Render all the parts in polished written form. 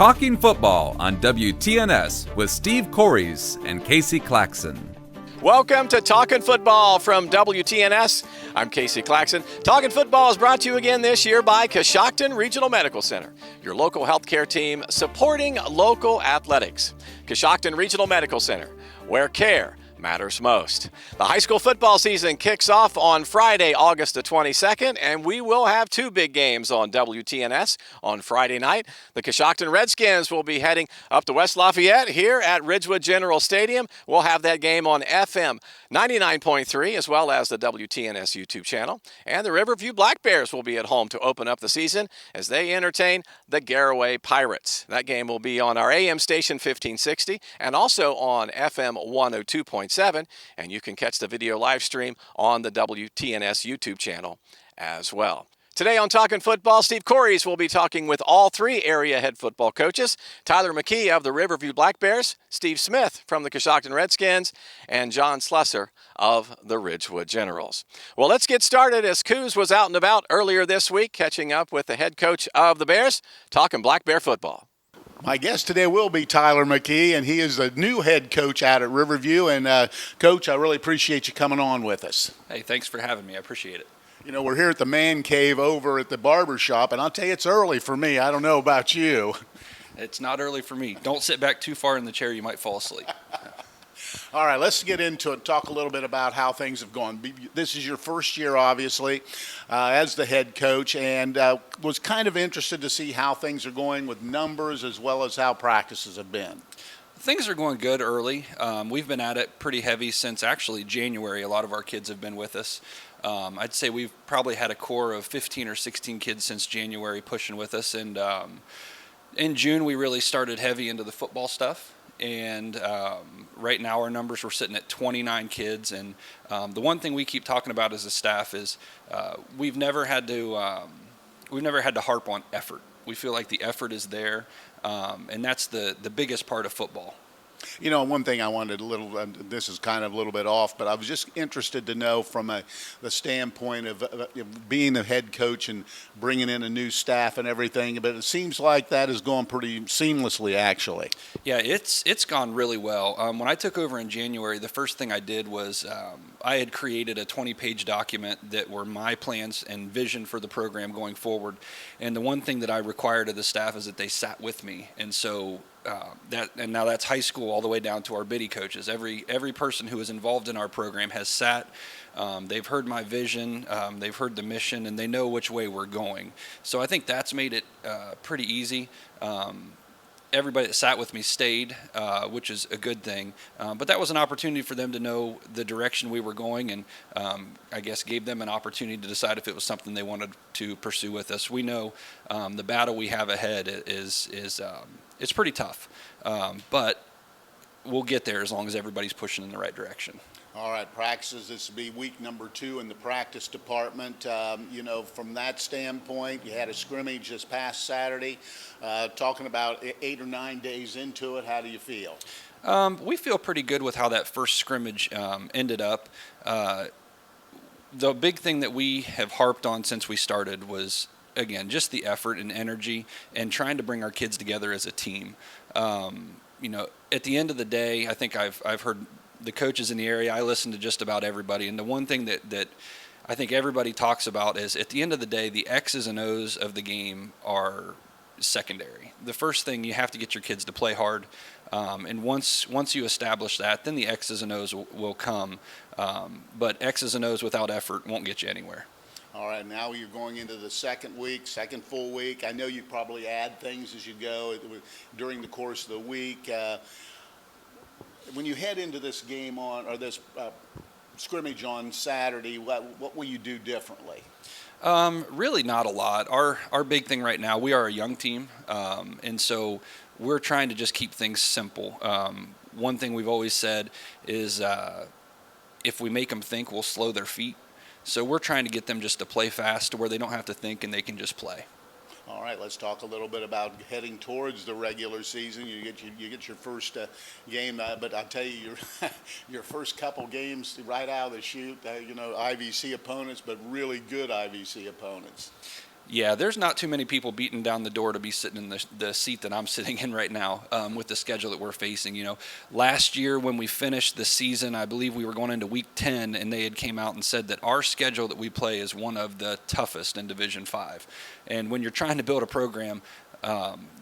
Talking Football on WTNS with Steve Corries and Casey Claxon. Welcome to Talkin' Football from WTNS. I'm Casey Claxon. Talkin' Football is brought to you again this year by Coshocton Regional Medical Center, your local healthcare team supporting local athletics. Coshocton Regional Medical Center, where care matters most. The high school football season kicks off on Friday, August the 22nd, and we will have two big games on WTNS on Friday night. The Coshocton Redskins will be heading up to West Lafayette here at Ridgewood General Stadium. We'll have that game on FM 99.3 as well as the WTNS YouTube channel. And the Riverview Black Bears will be at home to open up the season as they entertain the Garaway Pirates. That game will be on our AM station 1560 and also on FM 102.7. And you can catch the video live stream on the WTNS YouTube channel as well. Today on Talkin' Football, Steve Corries will be talking with all three area head football coaches, Tyler McKee of the Riverview Black Bears, Steve Smith from the Coshocton Redskins, and John Slusser of the Ridgewood Generals. Well, let's get started as Coos was out and about earlier this week, catching up with the head coach of the Bears, talking Black Bear football. My guest today will be Tyler McKee, and he is the new head coach out at Riverview. And, Coach, I really appreciate you coming on with us. Hey, thanks for having me. I appreciate it. You know, we're here at the man cave over at the barber shop, and I'll tell you, it's early for me. I don't know about you. It's not early for me. Don't sit back too far in the chair. You might fall asleep. All right, let's get into it, talk a little bit about how things have gone. This is your first year, obviously, as the head coach, and was kind of interested to see how things are going with numbers as well as how practices have been. Things are going good early. We've been at it pretty heavy since actually January. A lot of our kids have been with us. I'd say we've probably had a core of 15 or 16 kids since January pushing with us. And in June, we really started heavy into the football stuff. And right now our numbers, we're sitting at 29 kids. And the one thing we keep talking about as a staff is we've never had to harp on effort. We feel like the effort is there, and that's the biggest part of football. You know, one thing I wanted this is kind of a little bit off, but I was just interested to know from the standpoint of being the head coach and bringing in a new staff and everything, but it seems like that is going pretty seamlessly, actually. Yeah, it's gone really well. When I took over in January, the first thing I did was I had created a 20-page document that were my plans and vision for the program going forward, and the one thing that I required of the staff is that they sat with me, and so and now that's high school all the way down to our biddy coaches. Every person who is involved in our program has sat. They've heard my vision, they've heard the mission, and they know which way we're going. So I think that's made it pretty easy. Everybody that sat with me stayed, which is a good thing. But that was an opportunity for them to know the direction we were going, and I guess gave them an opportunity to decide if it was something they wanted to pursue with us. We know the battle we have ahead is it's pretty tough, but we'll get there as long as everybody's pushing in the right direction. All right, practices, this will be week number 2 in the practice department. You know, from that standpoint, you had a scrimmage this past Saturday. Talking about 8 or 9 days into it, how do you feel? We feel pretty good with how that first scrimmage ended up. The big thing that we have harped on since we started was, again, just the effort and energy and trying to bring our kids together as a team. You know, at the end of the day, I think I've heard the coaches in the area. I listen to just about everybody, and the one thing that I think everybody talks about is at the end of the day, the X's and O's of the game are secondary. The first thing, you have to get your kids to play hard, and once you establish that, then the X's and O's will come. But X's and O's without effort won't get you anywhere. All right, now you're going into the second full week. I know you probably add things as you go during the course of the week. When you head into this game this scrimmage on Saturday, what will you do differently? Really not a lot. Our big thing right now, we are a young team, and so we're trying to just keep things simple. One thing we've always said is if we make them think, we'll slow their feet. So we're trying to get them just to play fast to where they don't have to think and they can just play. All right, let's talk a little bit about heading towards the regular season. You get your first game, but I'll tell you, your first couple games right out of the chute, IVC opponents, but really good IVC opponents. Yeah, there's not too many people beating down the door to be sitting in the seat that I'm sitting in right now with the schedule that we're facing. Last year when we finished the season, I believe we were going into week 10, and they had came out and said that our schedule that we play is one of the toughest in Division 5. And when you're trying to build a program,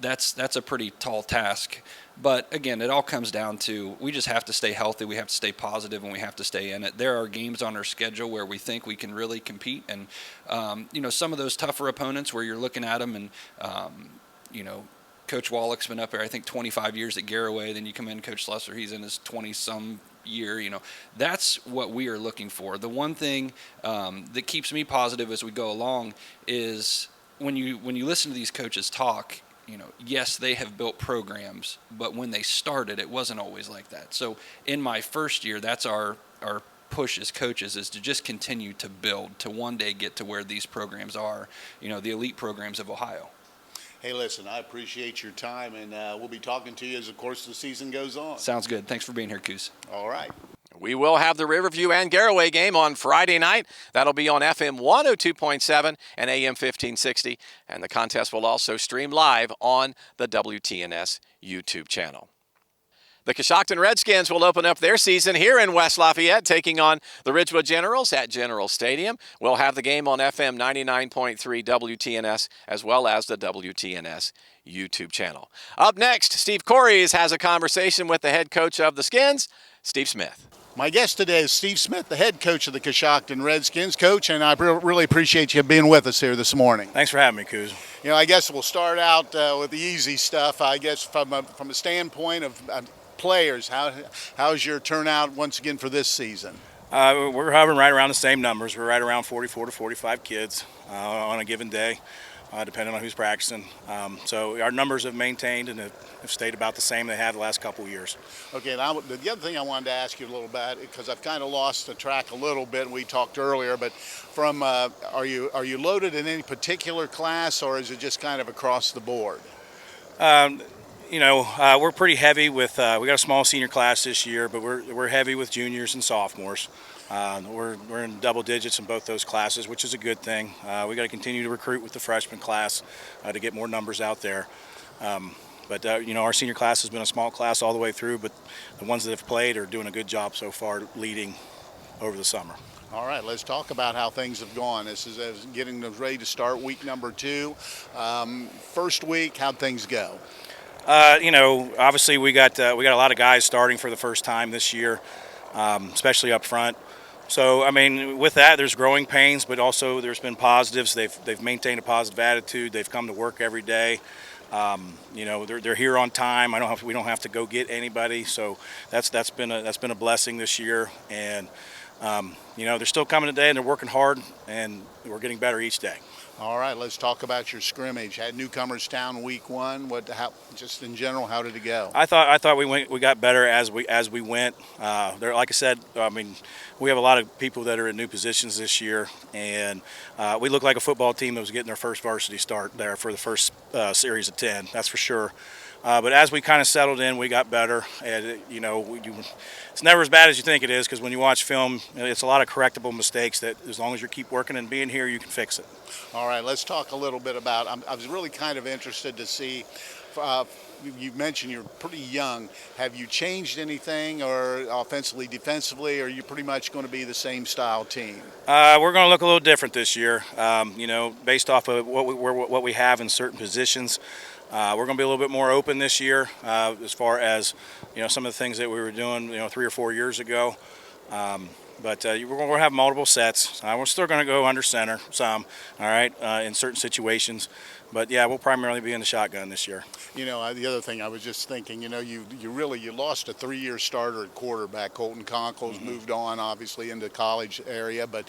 that's a pretty tall task. But again, it all comes down to we just have to stay healthy, we have to stay positive, and we have to stay in it. There are games on our schedule where we think we can really compete, and some of those tougher opponents where you're looking at them, and Coach Wallach's been up there, I think 25 years at Garraway. Then you come in, Coach Slusser, he's in his 20-some year. That's what we are looking for. The one thing that keeps me positive as we go along is when you listen to these coaches talk. Yes, they have built programs, but when they started, it wasn't always like that. So in my first year, that's our push as coaches, is to just continue to build, to one day get to where these programs are, the elite programs of Ohio. Hey, listen, I appreciate your time, and we'll be talking to you as, of course, the season goes on. Sounds good. Thanks for being here, Coos. All right. We will have the Riverview and Garraway game on Friday night. That'll be on FM 102.7 and AM 1560. And the contest will also stream live on the WTNS YouTube channel. The Coshocton Redskins will open up their season here in West Lafayette, taking on the Ridgewood Generals at General Stadium. We'll have the game on FM 99.3 WTNS as well as the WTNS YouTube channel. Up next, Steve Corries has a conversation with the head coach of the Skins, Steve Smith. My guest today is Steve Smith, the head coach of the Coshocton Redskins. Coach, and I really appreciate you being with us here this morning. Thanks for having me, Coos. I guess we'll start out with the easy stuff. I guess from a standpoint of players, how's your turnout once again for this season? We're hovering right around the same numbers. We're right around 44 to 45 kids on a given day, depending on who's practicing. So our numbers have maintained and have stayed about the same they have the last couple of years. Okay, now the other thing I wanted to ask you a little about, because I've kind of lost the track a little bit, and we talked earlier, but from are you loaded in any particular class, or is it just kind of across the board? We're pretty heavy with we got a small senior class this year, but we're heavy with juniors and sophomores. We're in double digits in both those classes, which is a good thing. We got to continue to recruit with the freshman class to get more numbers out there. But our senior class has been a small class all the way through, but the ones that have played are doing a good job so far leading over the summer. All right, let's talk about how things have gone. This is getting ready to start week number 2. First week, how'd things go? Obviously we got a lot of guys starting for the first time this year, especially up front. So, with that, there's growing pains, but also there's been positives. They've maintained a positive attitude. They've come to work every day. They're here on time. We don't have to go get anybody. So that's been a blessing this year. And they're still coming today, and they're working hard, and we're getting better each day. All right, let's talk about your scrimmage. Had Newcomers Town week 1. Just in general, how did it go? I thought we got better as we went. Like I said, we have a lot of people that are in new positions this year, and we look like a football team that was getting their first varsity start there for the first series of 10. That's for sure. But as we kind of settled in, we got better. And, it's never as bad as you think it is, because when you watch film, it's a lot of correctable mistakes that as long as you keep working and being here, you can fix it. All right, let's talk a little bit about, I was really kind of interested to see, you mentioned you're pretty young. Have you changed anything, or offensively, defensively, or are you pretty much going to be the same style team? We're going to look a little different this year, based off of what we have in certain positions. We're going to be a little bit more open this year as far as, some of the things that we were doing, 3 or 4 years ago. But we're going to have multiple sets. We're still going to go under center some, all right, in certain situations. But, yeah, we'll primarily be in the shotgun this year. The other thing I was just thinking, you lost a 3-year starter at quarterback. Colton Conkle's moved on, obviously, into college area. But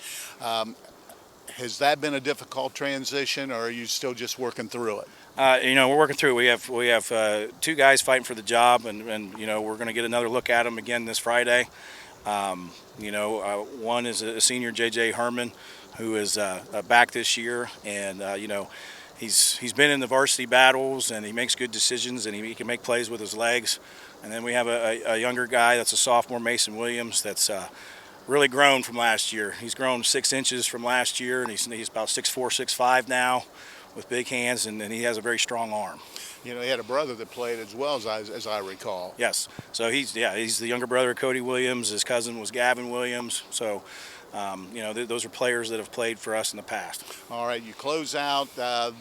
has that been a difficult transition, or are you still just working through it? We're working through it. We have 2 guys fighting for the job, and we're going to get another look at them again this Friday. One is a senior, J.J. Herman, who is back this year, and he's been in the varsity battles, and he makes good decisions, and he can make plays with his legs. And then we have a younger guy that's a sophomore, Mason Williams, that's really grown from last year. He's grown 6 inches from last year, and he's about 6'4", 6'5" now with big hands, and he has a very strong arm. You know, he had a brother that played as well, as I recall. Yes. So he's the younger brother of Cody Williams. His cousin was Gavin Williams. So, you know, those are players that have played for us in the past. All right, you close out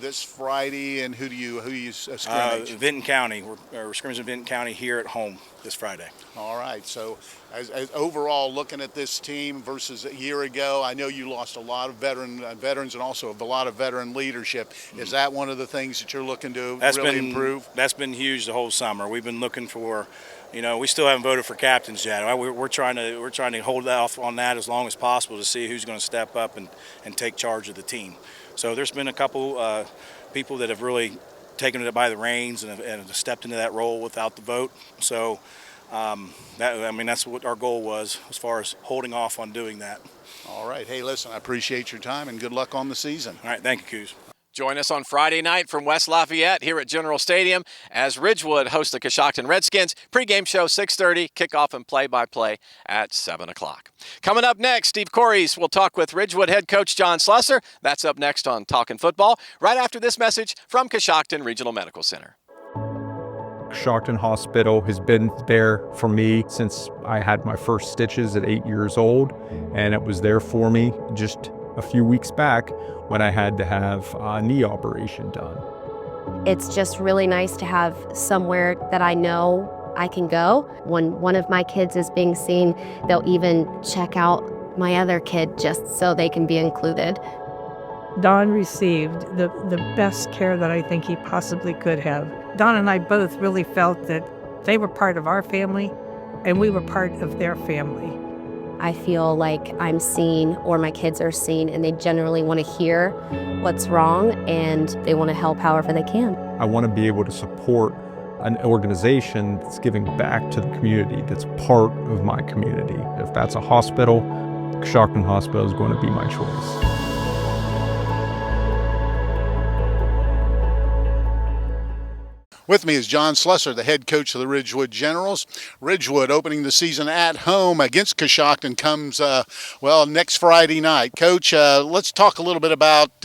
this Friday, and who do you scrimmage? Vinton County. We're scrimmaging Vinton County here at home this Friday. All right. So, as overall, looking at this team versus a year ago, I know you lost a lot of veterans and also a lot of veteran leadership. Is that one of the things that you're looking to improve? That's been huge the whole summer. We've been looking for, you know, we still haven't voted for captains yet. We're trying to hold off on that as long as possible to see who's going to step up and take charge of the team. So there's been a couple people that have really taken it by the reins and stepped into that role without the vote. So that's what our goal was as far as holding off on doing that. All right. Hey, listen, I appreciate your time and good luck on the season. All right. Thank you, Coos. Join us on Friday night from West Lafayette here at General Stadium as Ridgewood hosts the Coshocton Redskins. Pre-game show 6:30, kickoff and play-by-play at 7 o'clock. Coming up next, Steve Corries will talk with Ridgewood head coach John Slusser. That's up next on Talkin' Football, right after this message from Coshocton Regional Medical Center. Coshocton Hospital has been there for me since I had my first stitches at 8 years old, and it was there for me just a few weeks back when I had to have a knee operation done. It's just really nice to have somewhere that I know I can go. When one of my kids is being seen, they'll even check out my other kid just so they can be included. Don received the best care that I think he possibly could have. Don and I both really felt that they were part of our family and we were part of their family. I feel like I'm seen or my kids are seen, and they generally want to hear what's wrong and they want to help however they can. I want to be able to support an organization that's giving back to the community, that's part of my community. If that's a hospital, Coshocton Hospital is going to be my choice. With me is John Slusser, the head coach of the Ridgewood Generals. Ridgewood opening the season at home against Coshocton comes, next Friday night. Coach, let's talk a little bit about,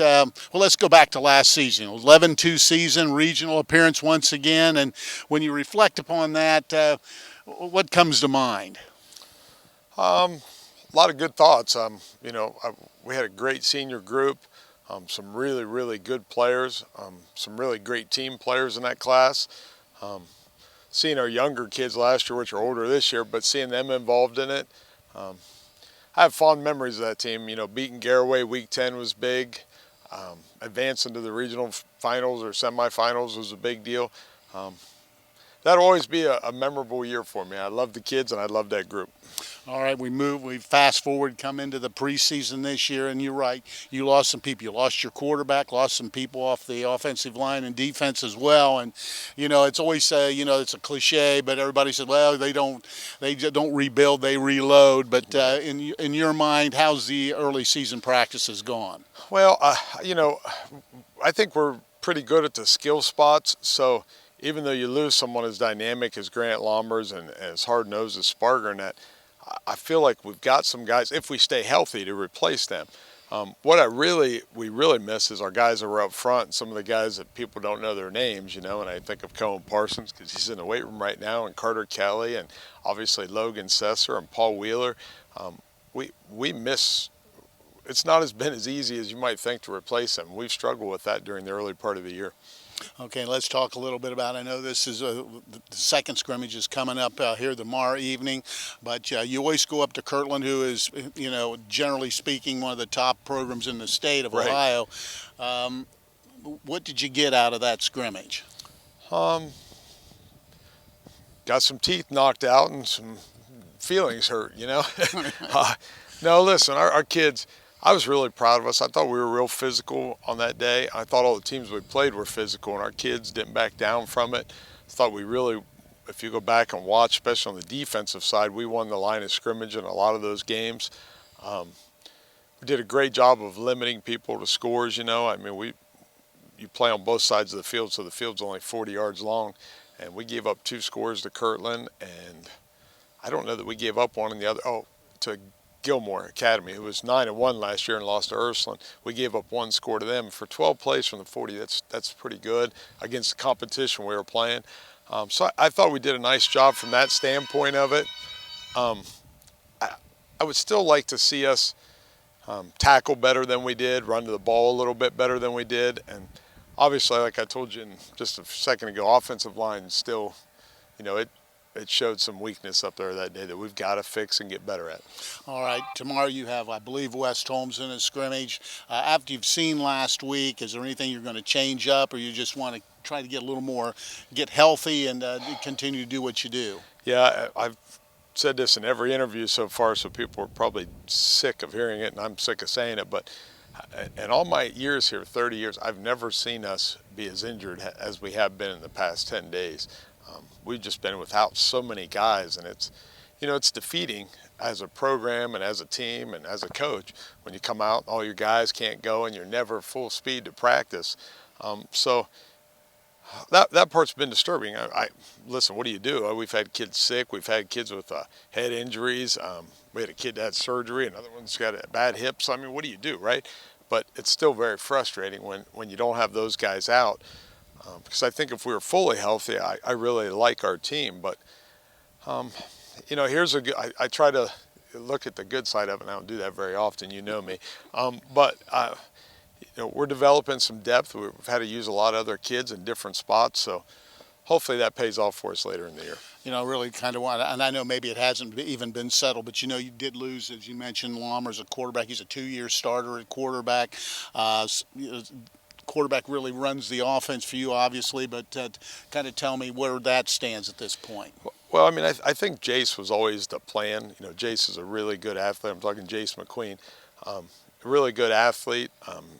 let's go back to last season. 11-2 season, regional appearance once again. And when you reflect upon that, what comes to mind? A lot of good thoughts. We had a great senior group. Some really, really good players, some really great team players in that class. Seeing our younger kids last year, which are older this year, but seeing them involved in it, I have fond memories of that team. You know, beating Garaway week 10 was big. Advancing to the regional finals or semifinals was a big deal. That'll always be a memorable year for me. I love the kids and I love that group. All right, we fast forward, come into the preseason this year, and you're right. You lost some people. You lost your quarterback, lost some people off the offensive line and defense as well. And you know, it's always it's a cliche, but everybody said, well, they don't rebuild, they reload. But in your mind, how's the early season practices gone? Well, I think we're pretty good at the skill spots. So even though you lose someone as dynamic as Grant Lombers and as hard-nosed as Spargernet, I feel like we've got some guys, if we stay healthy, to replace them. What we really miss is our guys that were up front, and some of the guys that people don't know their names, and I think of Cohen Parsons because he's in the weight room right now, and Carter Kelly, and obviously Logan Slusser and Paul Wheeler. We miss. It's not been as easy as you might think to replace them. We've struggled with that during the early part of the year. Okay, let's talk a little bit about, I know this is the second scrimmage is coming up here tomorrow evening, but you always go up to Kirtland, who is, generally speaking, one of the top programs in the state of Ohio. What did you get out of that scrimmage? Got some teeth knocked out and some feelings hurt, No, listen, our kids, I was really proud of us. I thought we were real physical on that day. I thought all the teams we played were physical, and our kids didn't back down from it. I thought we really, if you go back and watch, especially on the defensive side, we won the line of scrimmage in a lot of those games. We did a great job of limiting people to scores, you play on both sides of the field, so the field's only 40 yards long, and we gave up 2 scores to Kirtland, and I don't know that we gave up one in the other. To Gilmore Academy, who was 9-1 last year and lost to Ursuline. We gave up 1 score to them. For 12 plays from the 40, that's pretty good against the competition we were playing. So I thought we did a nice job from that standpoint of it. I would still like to see us tackle better than we did, run to the ball a little bit better than we did, and obviously, like I told you just a second ago, offensive line still, it showed some weakness up there that day that we've got to fix and get better at. All right, tomorrow you have, I believe, West Holmes in a scrimmage. After you've seen last week, is there anything you're going to change up, or you just want to try to get a little more, get healthy and continue to do what you do? Yeah, I've said this in every interview so far, so people are probably sick of hearing it, and I'm sick of saying it, but in all my years here, 30 years, I've never seen us be as injured as we have been in the past 10 days. We've just been without so many guys, and it's defeating as a program and as a team and as a coach when you come out, all your guys can't go, and you're never full speed to practice. So that part's been disturbing. Listen, what do you do? We've had kids sick. We've had kids with head injuries. We had a kid that had surgery. Another one's got a bad hip. So, I mean, what do you do, right? But it's still very frustrating when you don't have those guys out. Because I think if we were fully healthy, I really like our team. But, here's I try to look at the good side of it, and I don't do that very often, you know me. But we're developing some depth. We've had to use a lot of other kids in different spots, so hopefully that pays off for us later in the year. Really kind of want, and I know maybe it hasn't even been settled, but you did lose, as you mentioned, Lammer's a quarterback. He's a 2-year starter at quarterback. Quarterback really runs the offense for you, obviously, but kind of tell me where that stands at this point. Well, I mean, I think Jace was always the plan. Jace is a really good athlete. I'm talking Jace McQueen. A really good athlete.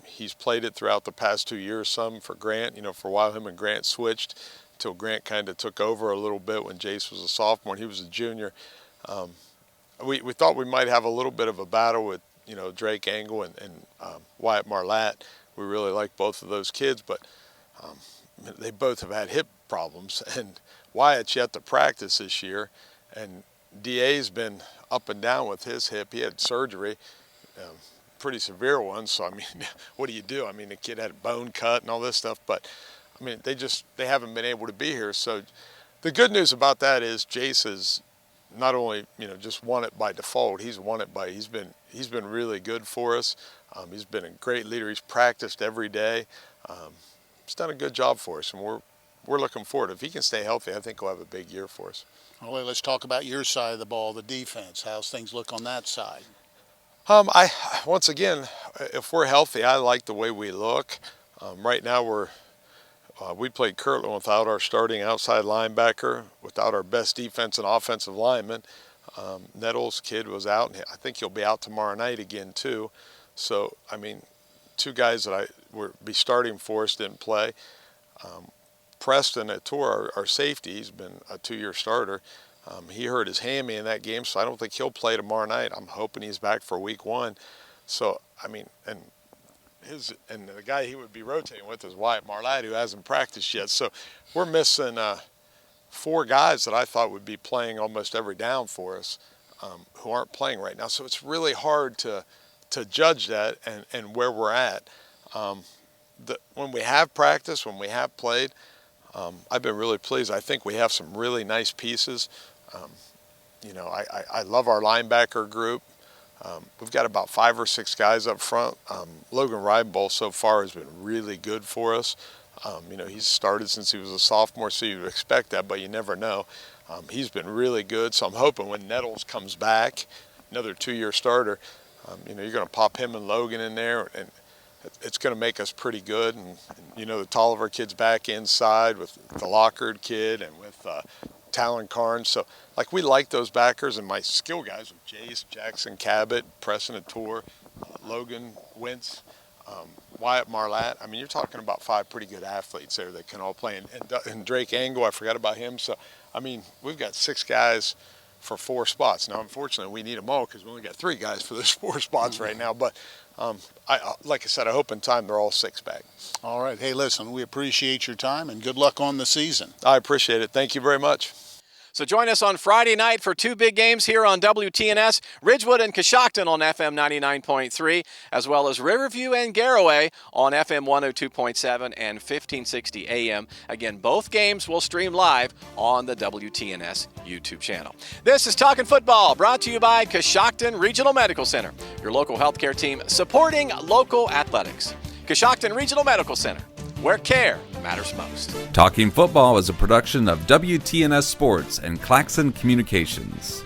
He's played it throughout the past 2 years, some for Grant. For a while, him and Grant switched until Grant kind of took over a little bit when Jace was a sophomore and he was a junior. We thought we might have a little bit of a battle with, Drake Angle and Wyatt Marlatt. We really like both of those kids, but they both have had hip problems, and Wyatt's yet to practice this year, and DA's been up and down with his hip. He had surgery, pretty severe one, so I mean, what do you do? I mean, the kid had a bone cut and all this stuff, but I mean, they haven't been able to be here. So the good news about that is Jace is not only, just won it by default, he's won it by, he's been really good for us. He's been a great leader. He's practiced every day. He's done a good job for us, and we're looking forward. If he can stay healthy, I think we'll have a big year for us. All right, let's talk about your side of the ball, the defense. How's things look on that side? Once again, if we're healthy, I like the way we look. Right now we played Kirtland without our starting outside linebacker, without our best defense and offensive lineman. Nettles' kid was out, and I think he'll be out tomorrow night again too. So, I mean, 2 guys that would be starting for us didn't play. Preston at Tor, our safety, he's been a 2-year starter. He hurt his hammy in that game, so I don't think he'll play tomorrow night. I'm hoping he's back for week 1. So, I mean, and the guy he would be rotating with is Wyatt Marlatt, who hasn't practiced yet. So we're missing 4 guys that I thought would be playing almost every down for us, who aren't playing right now. So it's really hard to judge that and where we're at. When we have practiced, when we have played, I've been really pleased. I think we have some really nice pieces. I love our linebacker group. We've got about 5 or 6 guys up front. Logan Ridenbolt so far has been really good for us. He's started since he was a sophomore, so you would expect that, but you never know. He's been really good, so I'm hoping when Nettles comes back, another 2-year starter, you're going to pop him and Logan in there, and it's going to make us pretty good. And the Tolliver kid's back inside with the Lockard kid and with Talon Carnes. So, we like those backers, and my skill guys with Jace, Jackson Cabot, Preston Ator, Logan Wentz, Wyatt Marlatt. I mean, you're talking about 5 pretty good athletes there that can all play. And Drake Angle, I forgot about him. So, I mean, we've got 6 guys for 4 spots. Now, unfortunately, we need them all because we only got 3 guys for those 4 spots right now. But like I said, I hope in time they're all 6 back. All right. Hey, listen, we appreciate your time and good luck on the season. I appreciate it. Thank you very much. So join us on Friday night for two big games here on WTNS, Ridgewood and Coshocton on FM 99.3, as well as Riverview and Garaway on FM 102.7 and 1560 AM. Again, both games will stream live on the WTNS YouTube channel. This is Talkin' Football, brought to you by Coshocton Regional Medical Center, your local healthcare team supporting local athletics. Coshocton Regional Medical Center, where care matters most. Talking Football is a production of WTNS Sports and Claxon Communications.